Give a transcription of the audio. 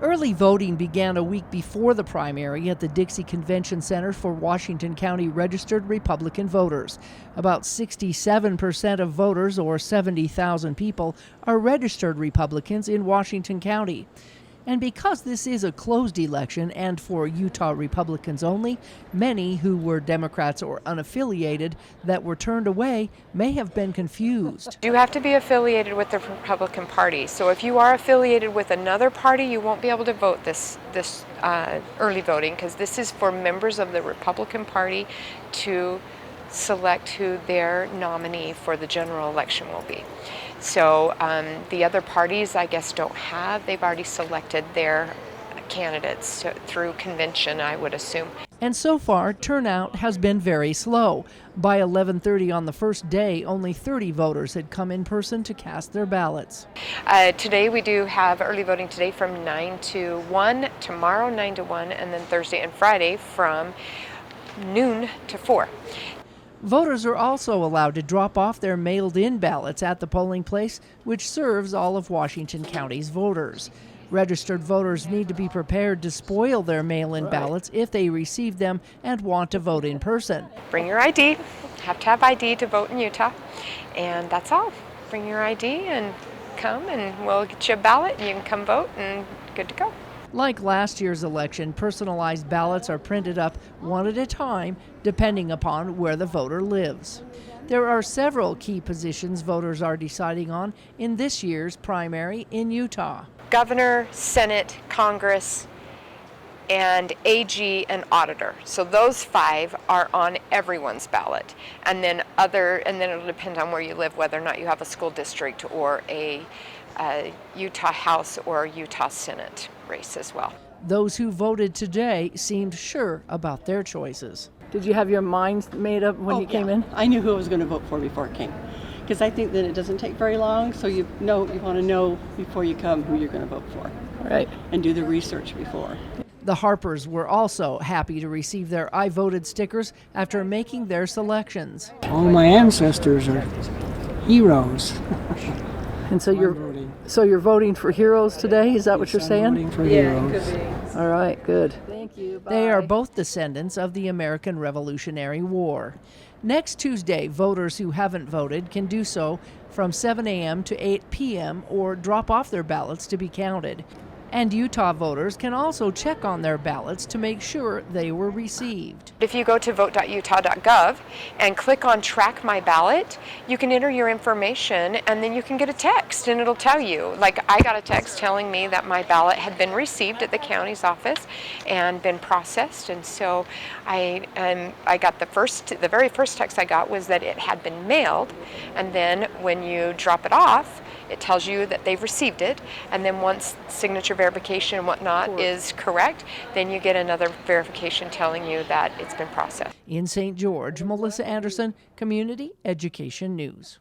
Early voting began a week before the primary at the Dixie Convention Center for Washington County registered Republican voters. About 67% of voters, or 70,000 people, are registered Republicans in Washington County. And because this is a closed election and for Utah Republicans only, many who were Democrats or unaffiliated that were turned away may have been confused. You have to be affiliated with the Republican Party. So if you are affiliated with another party, you won't be able to vote this early voting, because this is for members of the Republican Party to select who their nominee for the general election will be. So the other parties, I guess, don't have. They've already selected their candidates through convention, I would assume. And so far, turnout has been very slow. By 11:30 on the first day, only 30 voters had come in person to cast their ballots. Today we do have early voting today from 9 to 1, tomorrow 9 to 1, and then Thursday and Friday from noon to 4. Voters are also allowed to drop off their mailed-in ballots at the polling place, which serves all of Washington County's voters. Registered voters need to be prepared to spoil their mail-in ballots if they receive them and want to vote in person. Bring your ID. Have to have ID to vote in Utah, and that's all. Bring your ID and come, and we'll get you a ballot, and you can come vote, and good to go. Like last year's election, personalized ballots are printed up one at a time, depending upon where the voter lives. There are several key positions voters are deciding on in this year's primary in Utah. Governor, Senate, Congress, and AG and auditor. So those 5 are on everyone's ballot. And then it'll depend on where you live, whether or not you have a school district or a Utah House or Utah Senate race as well. Those who voted today seemed sure about their choices. Did you have your mind made up when you came in? I knew who I was going to vote for before it came, because I think that it doesn't take very long, so you want to know before you come who you're going to vote for. Right. And do the research before. The Harpers were also happy to receive their I voted stickers after making their selections. All my ancestors are heroes. And so you're voting for heroes today? Is that what you're saying? Voting for heroes. All right, good. Thank you. Bye. They are both descendants of the American Revolutionary War. Next Tuesday, voters who haven't voted can do so from 7 a.m. to 8 p.m. or drop off their ballots to be counted. And Utah voters can also check on their ballots to make sure they were received. If you go to vote.utah.gov and click on Track My Ballot, you can enter your information, and then you can get a text, and it'll tell you. Like, I got a text telling me that my ballot had been received at the county's office and been processed, and so I got the very first text I got was that it had been mailed, and then when you drop it off, it tells you that they've received it, and then once signature verification and whatnot is correct, then you get another verification telling you that it's been processed. In St. George, Melissa Anderson, Community Education News.